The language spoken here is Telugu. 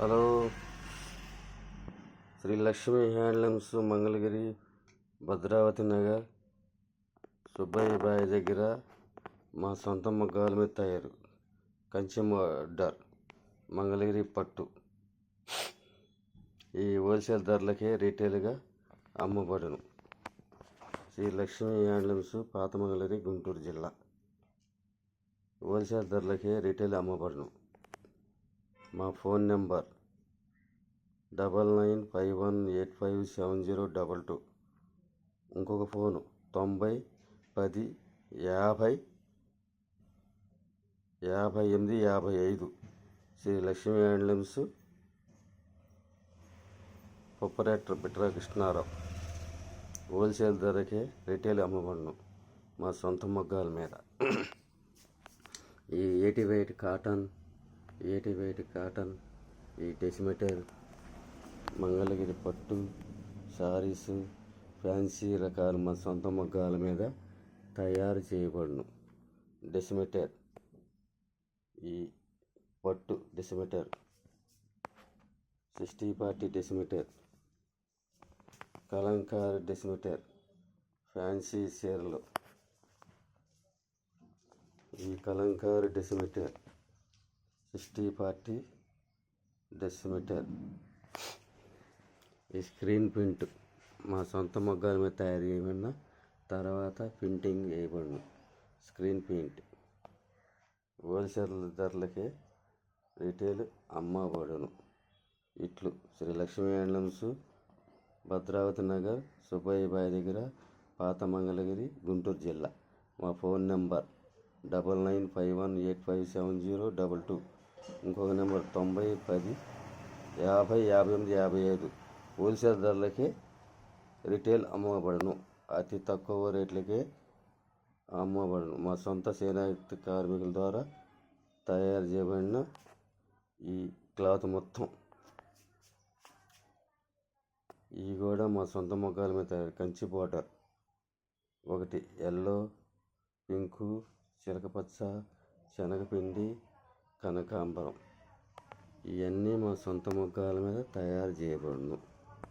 హలో, శ్రీ లక్ష్మీ హ్యాండ్లూమ్స్, మంగళగిరి, భద్రావతి నగర్, సుబ్బయ్య బాయ్ దగ్గర మా సొంత మగ్గాల మీద తయారు. కంచి బార్డర్, మంగళగిరి పట్టు ఈ హోల్సేల్ ధరలకే రీటైల్గా అమ్మబడును. శ్రీ లక్ష్మీ హ్యాండ్లూమ్స్, పాత మంగళగిరి, గుంటూరు జిల్లా. హోల్సేల్ ధరలకే రీటైల్ అమ్మబడును. మా ఫోన్ నెంబర్ 9951857022. ఇంకొక phone 9010505855. Shri Lakshmi handlooms, proprietor Bitra Krishnarao. Wholesale ధరకే రీటైల్ అమ్మబడును మా సొంత మగ్గాల మీద. ఈ 80 కాటన్, ఈ డెసిమీటర్, మంగళగిరి పట్టు, శారీస్, ఫ్యాన్సీ రకాలు మా సొంత మగ్గాల మీద తయారు చేయబడును. డెసిమీటర్, ఈ పట్టు dress material, 60-40 dress material, kalamkari dress material, fancy చీరలు, ఈ కలంకారీ డెసిమీటర్, 60-40 డెసిమీటర్, ఈ స్క్రీన్ ప్రింట్ మా సొంత మగ్గాల మీద తయారు చేయబడిన తర్వాత ప్రింటింగ్ వేయబడును. స్క్రీన్ ప్రింట్ హోల్సేల్ ధరలకే రీటైల్ అమ్మబడును. ఇట్లు శ్రీ లక్ష్మీ హ్యాండ్లూమ్స్, భద్రావతి నగర్, సుబ్బయ్య బాయ్ దగ్గర, పాత మంగళగిరి, గుంటూరు జిల్లా. మా ఫోన్ నెంబర్ 9951857022. ఇంకొక నెంబర్ 9010505855. హోల్సేల్ ధరలకే రీటైల్ అమ్మబడును. అతి తక్కువ రేట్లకే అమ్మబడును. మా సొంత చేనేత కార్మికుల ద్వారా తయారు చేయబడిన ఈ క్లాత్ మొత్తం ఇవి కూడా మా సొంత మగ్గాల మీద తయారు. కంచి బార్డర్ ఒకటి, ఎల్లో, పింకు, చిలకపచ్చ, శనగపిండి, కనకాంబరం, ఇవన్నీ మా సొంత మగ్గాల మీద తయారు చేయబడును.